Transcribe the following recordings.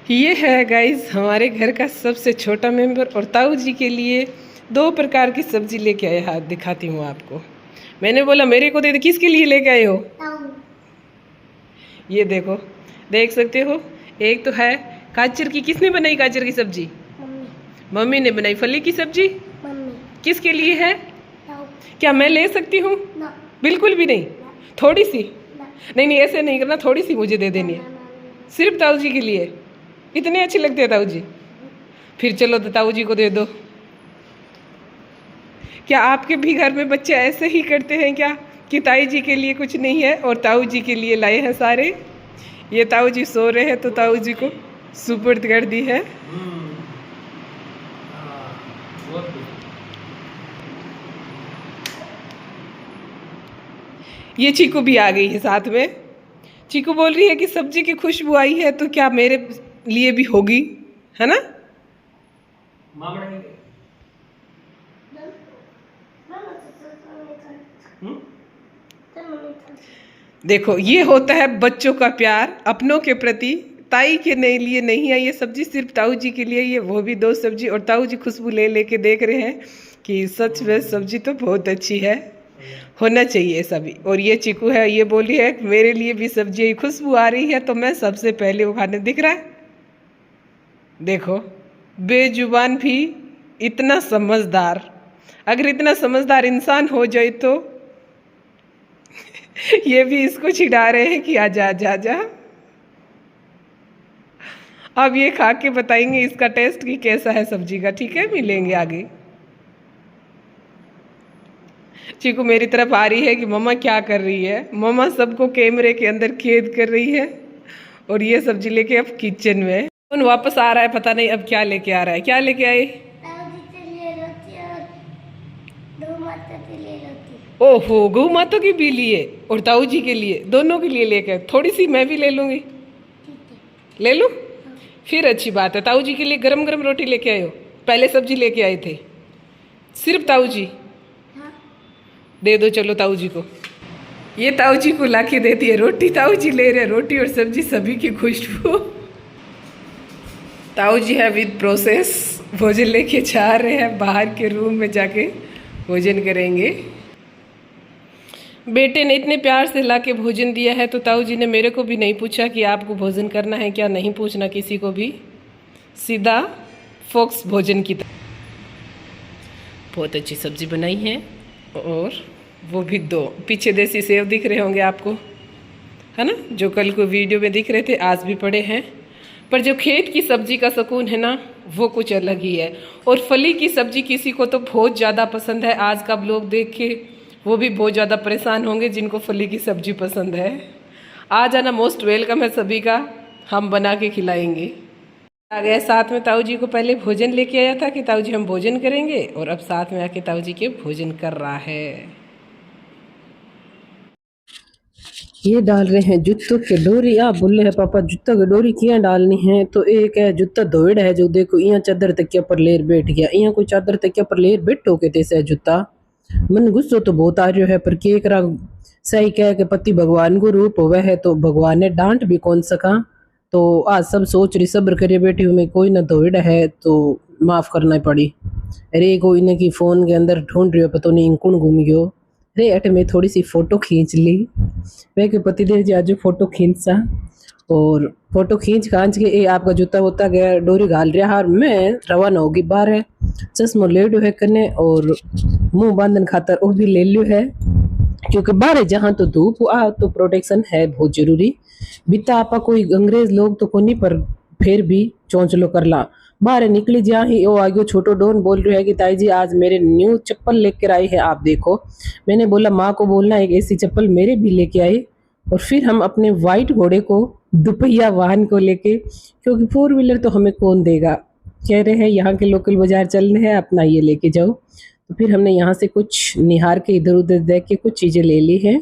ये है गाइस हमारे घर का सबसे छोटा मेंबर और ताऊ जी के लिए 2 प्रकार की सब्जी लेके आए। हाथ दिखाती हूँ आपको। मैंने बोला मेरे को दे दे, किसके लिए लेके आए हो? ये देखो, देख सकते हो। एक तो है गाजर की। किसने बनाई गाजर की सब्जी? मम्मी ने बनाई। फली की सब्जी किसके लिए है? क्या मैं ले सकती हूँ? बिल्कुल भी नहीं। थोड़ी सी? नहीं नहीं, ऐसे नहीं करना, थोड़ी सी मुझे दे देनी है, सिर्फ ताऊ जी के लिए। इतने अच्छे लगते हैं ताऊ जी। फिर चलो तो ताऊ जी को दे दो। क्या आपके भी घर में बच्चे ऐसे ही करते हैं क्या कि ताई जी के लिए कुछ नहीं है और ताऊ जी के लिए लाए हैं सारे? ये ताऊ जी सो रहे हैं तो ताऊ जी को सुपुर्द कर दी है। ये चीकू भी आ गई है साथ में। चीकू बोल रही है कि सब्जी की खुशबू आई है तो क्या मेरे लिए भी होगी, है ना? देखो, ये होता है बच्चों का प्यार अपनों के प्रति। ताई के लिए नहीं है ये सब्जी, सिर्फ ताऊ जी के लिए। ये वो भी 2 सब्जी, और ताऊ जी खुशबू ले लेके देख रहे हैं कि सच में सब्जी तो बहुत अच्छी है, होना चाहिए सभी। और ये चीकू है, ये बोली है मेरे लिए भी सब्जी खुशबू आ रही है तो मैं सबसे पहले वो खाने। दिख रहा है? देखो, बेजुबान भी इतना समझदार। अगर इतना समझदार इंसान हो जाए तो ये भी इसको चिढ़ा रहे हैं कि आजा आजा आजा। अब ये खा के बताएंगे इसका टेस्ट कि कैसा है सब्जी का। ठीक है, मिलेंगे आगे। चीकू मेरी तरफ आ रही है कि मम्मा क्या कर रही है। मम्मा सबको कैमरे के अंदर कैद कर रही है और ये सब्जी लेके अब किचन में। कौन वापस आ रहा है पता नहीं, अब क्या लेके आ रहा है। क्या लेके आए? ओहो, गौ माता की भी लिए और ताऊ जी के लिए, दोनों के लिए लेके। थोड़ी सी मैं भी ले लूंगी। ले लूं? फिर अच्छी बात है। ताऊ जी के लिए गरम गरम रोटी लेके आए हो? पहले सब्जी लेके आए थे सिर्फ ताऊ जी? दे दो चलो ताऊ जी को। ये ताऊ जी को लाके देती है रोटी, ताऊ जी ले रहे रोटी और सब्जी, सभी की खुशबू। ताऊ जी है विद प्रोसेस, भोजन लेके जा रहे हैं। बाहर के रूम में जाके भोजन करेंगे। बेटे ने इतने प्यार से लाके भोजन दिया है तो ताऊ जी ने मेरे को भी नहीं पूछा कि आपको भोजन करना है क्या। नहीं पूछना किसी को भी, सीधा फोक्स भोजन की तरह। बहुत अच्छी सब्जी बनाई है, और वो भी 2 पीछे देसी सेव दिख रहे होंगे आपको, है ना? जो कल को वीडियो में दिख रहे थे, आज भी पड़े हैं। पर जो खेत की सब्जी का सुकून है ना, वो कुछ अलग ही है। और फली की सब्जी किसी को तो बहुत ज़्यादा पसंद है। आज का ब्लॉग देख के वो भी बहुत ज़्यादा परेशान होंगे जिनको फली की सब्जी पसंद है। आ जाना, मोस्ट वेलकम है सभी का, हम बना के खिलाएंगे। आ गए साथ में। ताऊ जी को पहले भोजन लेके आया था कि ताऊ जी हम भोजन करेंगे, और अब साथ में आके ताऊ जी के भोजन कर रहा है। ये डाल रहे हैं जूतों के डोरी। आप बोले हैं पापा जूतों की डोरी क्यों डालनी है? तो एक है जूता धोड़ है, जो देखो यहाँ चादर तकिया पर लेर बैठ गया। यहाँ कोई चादर तकिया पर लेर बैठो के तैसे जूता। मन गुस्सो तो बहुत आ रहा है, पर के करा। सही कह के पति भगवान को रूप हुआ है तो भगवान ने डांट भी कौन सका। तो आज सब सोच रही, सब्र करिए बेटी हूँ मैं, कोई ना धोड़ है तो माफ करना पड़ी। अरे कोई ने की फोन के अंदर ढूंढ रही हो, पता नहीं कौन घूम गयो। अरे अट में थोड़ी सी फोटो खींच ली। वे के पतिदेव जी आज फोटो खींचा, और फोटो खींच खांच के ये आपका जूता होता गया, डोरी घाल रहा हार मैं रवाना होगी बाहर है। चश्मो ले लो है कने, और मुंह बांधन खातर वो भी ले लियो है, क्योंकि बाहर जहाँ तो धूप आ तो प्रोटेक्शन है बहुत जरूरी। बीता आपा कोई अंग्रेज लोग तो कोनी, पर फिर भी चौंचलो कर ला। बाहर निकली जहाँ ही वो आगे छोटो डोन बोल रही है कि ताई जी आज मेरे न्यू चप्पल लेकर आई है, आप देखो। मैंने बोला माँ को बोलना एक ऐसी चप्पल मेरे भी लेके आई। और फिर हम अपने वाइट घोड़े को, दुपहिया वाहन को लेके, क्योंकि 4 व्हीलर तो हमें कौन देगा, कह रहे हैं यहाँ के लोकल बाजार चलने हैं, अपना ये लेके जाओ। तो फिर हमने यहाँ से कुछ निहार के इधर उधर देख के कुछ चीज़ें ले ली हैं।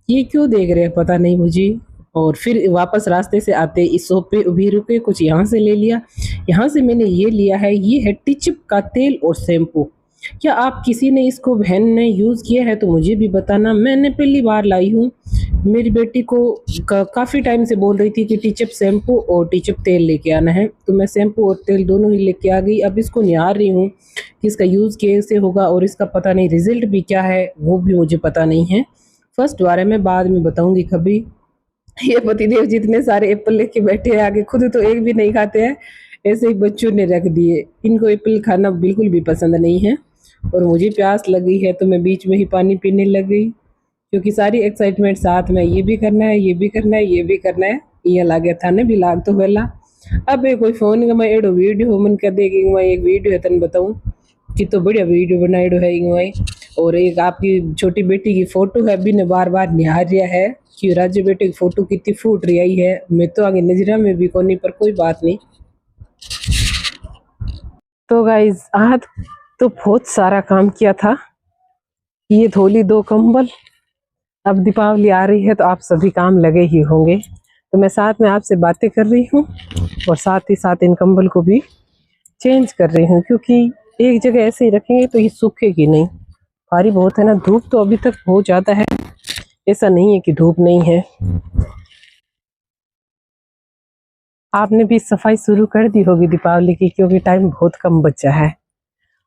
ये क्यों देख रहे हैं पता नहीं मुझे। और फिर वापस रास्ते से आते इस शॉप पे भी रुके, कुछ यहाँ से ले लिया। यहाँ से मैंने ये लिया है, ये है टिचअप का तेल और शैम्पू। क्या आप किसी ने इसको बहन ने यूज़ किया है तो मुझे भी बताना। मैंने पहली बार लाई हूँ। मेरी बेटी को काफ़ी टाइम से बोल रही थी कि टीचअप शैम्पू और टीचअप तेल लेके आना है, तो मैं शैम्पू और तेल दोनों ही लेके आ गई। अब इसको निहार रही हूँ कि इसका यूज़ कैसे होगा और इसका पता नहीं रिज़ल्ट भी क्या है, वो भी मुझे पता नहीं है। फर्स्ट बार है, मैं बाद में बताऊँगी कभी। ये पतिदेव जी इतने सारे एप्पल लेके बैठे हैं आगे, खुद तो एक भी नहीं खाते हैं, ऐसे ही बच्चों ने रख दिए। इनको एप्पल खाना बिल्कुल भी पसंद नहीं है और मुझे प्यास लगी है तो मैं बीच में ही पानी पीने लग गई, क्योंकि सारी एक्साइटमेंट साथ में, ये भी करना है, ये भी करना है, ये भी करना है। ईअं लागे थाने भी लाग तो वेला। अब ये कोई फ़ोन में एड़ो वीडियो मन कर दे कि मैं एक वीडियो है तन बताऊँ कि तो बढ़िया वीडियो बनाएड़ो है इनवाई। और एक आपकी छोटी बेटी की फ़ोटो है, अभी ने बार-बार निहार रिया है कि राज्य बेटे की फ़ोटो कितनी फूट रही आई है। मैं तो आगे नज़रा में भी कोनी, पर कोई बात नहीं। तो गाइज़ आज तो बहुत सारा काम किया था। ये धोली 2 कंबल। अब दीपावली आ रही है तो आप सभी काम लगे ही होंगे, तो मैं साथ में आपसे बातें कर रही हूँ और साथ ही साथ इन कंबल को भी चेंज कर रही हूँ, क्योंकि एक जगह ऐसे ही रखेंगे तो ये सूखेगी नहीं। भारी बहुत है ना, धूप तो अभी तक बहुत ज़्यादा है, ऐसा नहीं है कि धूप नहीं है। आपने भी सफाई शुरू कर दी होगी दीपावली की, क्योंकि टाइम बहुत कम बचा है।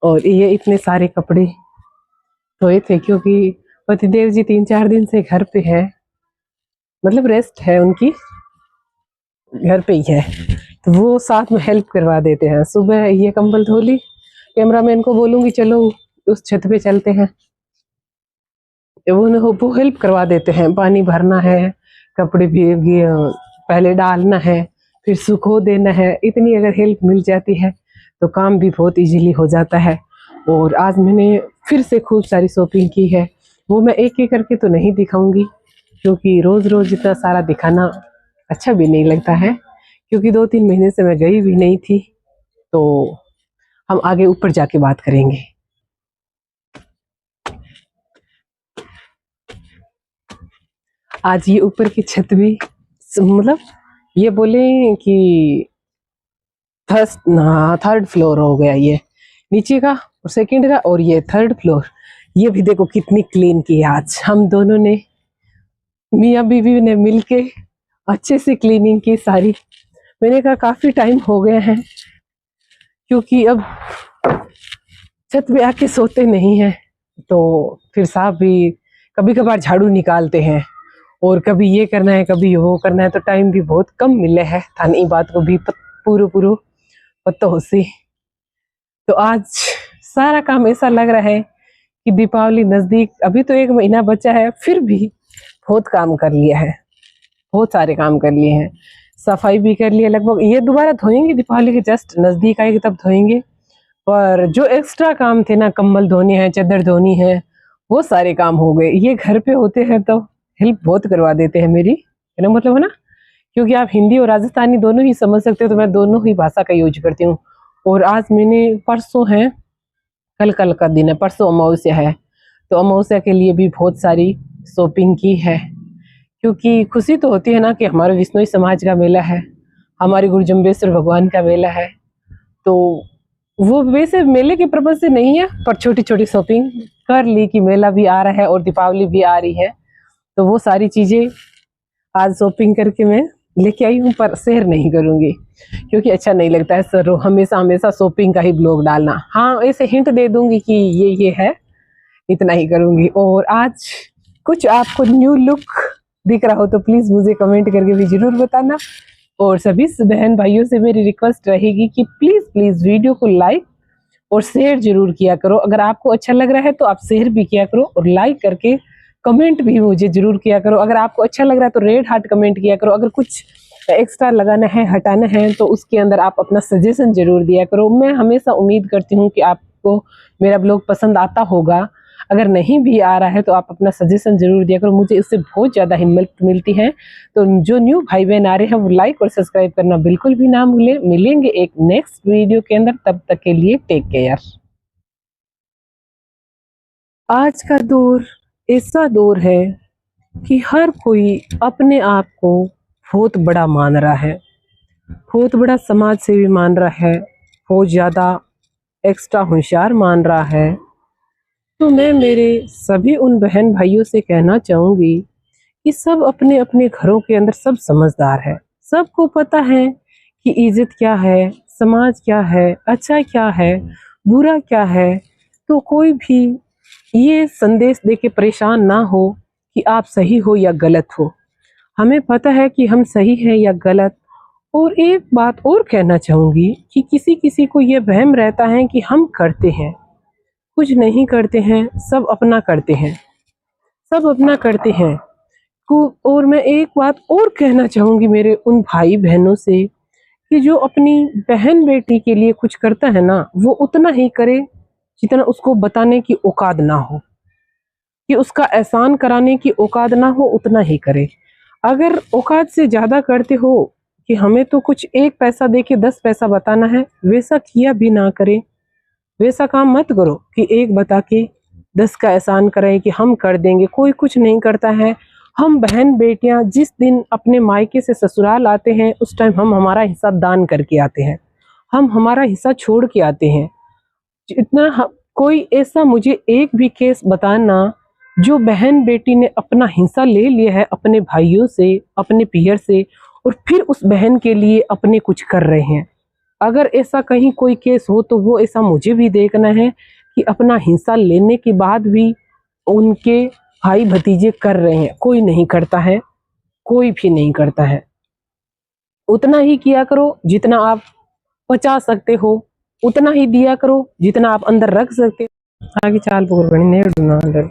और ये इतने सारे कपड़े धोए थे क्योंकि पतिदेव जी 3-4 दिन से घर पे है, मतलब रेस्ट है उनकी, घर पे ही है, तो वो साथ में हेल्प करवा देते हैं। सुबह ये कंबल धो ली, कैमरामैन को बोलूंगी चलो उस छत पे चलते हैं, वो हेल्प करवा देते हैं। पानी भरना है, कपड़े भी पहले डालना है, फिर सुखो देना है। इतनी अगर हेल्प मिल जाती है तो काम भी बहुत इजीली हो जाता है। और आज मैंने फिर से खूब सारी शॉपिंग की है, वो मैं एक एक करके तो नहीं दिखाऊंगी, क्योंकि रोज़ रोज़ इतना सारा दिखाना अच्छा भी नहीं लगता है, क्योंकि 2-3 महीने से मैं गई भी नहीं थी। तो हम आगे ऊपर जाके बात करेंगे। आज ये ऊपर की छत भी मतलब ये बोले कि थर्ड फ्लोर हो गया, ये नीचे का और सेकंड का, और ये थर्ड फ्लोर। ये भी देखो कितनी क्लीन की है आज हम दोनों ने, मियाँ बीवी ने मिलके अच्छे से क्लीनिंग की सारी। मैंने कहा काफी टाइम हो गया है, क्योंकि अब छत पे आके सोते नहीं है, तो फिर साहब भी कभी कभार झाड़ू निकालते हैं और कभी ये करना है कभी वो करना है, तो टाइम भी बहुत कम मिले है थाने बात को भी पूरो पूरो पता हो सी। तो आज सारा काम ऐसा लग रहा है कि दीपावली नजदीक, अभी तो 1 महीना बचा है, फिर भी बहुत काम कर लिया है, बहुत सारे काम कर लिए हैं। सफाई भी कर लिया लगभग, ये दोबारा धोएंगे दीपावली के जस्ट नजदीक आएगी तब धोएंगे। पर जो एक्स्ट्रा काम थे ना, कंबल धोने हैं, चादर धोनी है, वो सारे काम हो गए। ये घर पे होते हैं तो हेल्प बहुत करवा देते हैं मेरी, है ना, मतलब है ना, क्योंकि आप हिंदी और राजस्थानी दोनों ही समझ सकते हो, तो मैं दोनों ही भाषा का यूज करती हूँ। और आज मैंने परसों है, कल का दिन है, परसों अमावस्या है, तो अमावस्या के लिए भी बहुत सारी शॉपिंग की है, क्योंकि खुशी तो होती है ना कि हमारे विष्णु समाज का मेला है, हमारे गुरु जम्बेश्वर भगवान का मेला है। तो वो वैसे मेले के पर्पज से नहीं है, पर छोटी छोटी शॉपिंग कर ली कि मेला भी आ रहा है और दीपावली भी आ रही है, तो वो सारी चीजें आज शॉपिंग करके मैं लेके आई हूँ, पर शेयर नहीं करूंगी क्योंकि अच्छा नहीं लगता है सर हमेशा हमेशा शॉपिंग का ही ब्लॉग डालना। हाँ, ऐसे हिंट दे दूंगी कि ये है, इतना ही करूंगी। और आज कुछ आपको न्यू लुक दिख रहा हो तो प्लीज मुझे कमेंट करके भी जरूर बताना। और सभी बहन भाइयों से मेरी रिक्वेस्ट रहेगी कि प्लीज प्लीज वीडियो को लाइक और शेयर जरूर किया करो। अगर आपको अच्छा लग रहा है तो आप शेयर भी किया करो, और लाइक करके कमेंट भी मुझे जरूर किया करो। अगर आपको अच्छा लग रहा है तो रेड हार्ट कमेंट किया करो। अगर कुछ एक्स्ट्रा लगाना है, हटाना है, तो उसके अंदर आप अपना सजेशन जरूर दिया करो। मैं हमेशा उम्मीद करती हूँ कि आपको मेरा ब्लॉग पसंद आता होगा। अगर नहीं भी आ रहा है तो आप अपना सजेशन जरूर दिया करो, मुझे इससे बहुत ज़्यादा हिम्मत मिलती है। तो जो न्यू भाई बहन आ रहे हैं वो लाइक और सब्सक्राइब करना बिल्कुल भी ना भूलें। मिलेंगे एक नेक्स्ट वीडियो के अंदर, तब तक के लिए टेक केयर। आज का दौर ऐसा दौर है कि हर कोई अपने आप को बहुत बड़ा मान रहा है, बहुत बड़ा समाज सेवी मान रहा है, बहुत ज़्यादा एक्स्ट्रा होशियार मान रहा है। तो मैं मेरे सभी उन बहन भाइयों से कहना चाहूँगी कि सब अपने अपने घरों के अंदर सब समझदार है, सबको पता है कि इज्जत क्या है, समाज क्या है, अच्छा क्या है, बुरा क्या है। तो कोई भी ये संदेश दे के परेशान ना हो कि आप सही हो या गलत हो। हमें पता है कि हम सही है या गलत। और एक बात और कहना चाहूँगी कि किसी किसी को ये वहम रहता है कि हम करते हैं, कुछ नहीं करते हैं, सब अपना करते हैं, सब अपना करते हैं। और मैं एक बात और कहना चाहूँगी मेरे उन भाई बहनों से कि जो अपनी बहन बेटी के लिए कुछ करता है ना, वो उतना ही करे जितना उसको बताने की औकात ना हो, कि उसका एहसान कराने की औकात ना हो, उतना ही करे। अगर औकात से ज़्यादा करते हो कि हमें तो कुछ एक पैसा दे के 10 पैसा बताना है, वैसा किया भी ना करे। वैसा काम मत करो कि एक बता के 10 का एहसान करें कि हम कर देंगे। कोई कुछ नहीं करता है। हम बहन बेटियां जिस दिन अपने मायके से ससुराल आते हैं, उस टाइम हम हमारा हिस्सा दान करके आते हैं, हम हमारा हिस्सा छोड़ के आते हैं। कोई ऐसा मुझे एक भी केस बताना जो बहन बेटी ने अपना हिस्सा ले लिया है अपने भाइयों से, अपने पियर से, और फिर उस बहन के लिए अपने कुछ कर रहे हैं। अगर ऐसा कहीं कोई केस हो तो वो ऐसा मुझे भी देखना है कि अपना हिस्सा लेने के बाद भी उनके भाई भतीजे कर रहे हैं। कोई नहीं करता है, कोई भी नहीं करता है। उतना ही किया करो जितना आप पचा सकते हो, उतना ही दिया करो जितना आप अंदर रख सकते हो। आगे चाल पकड़ बनी नहीं डूना अंदर।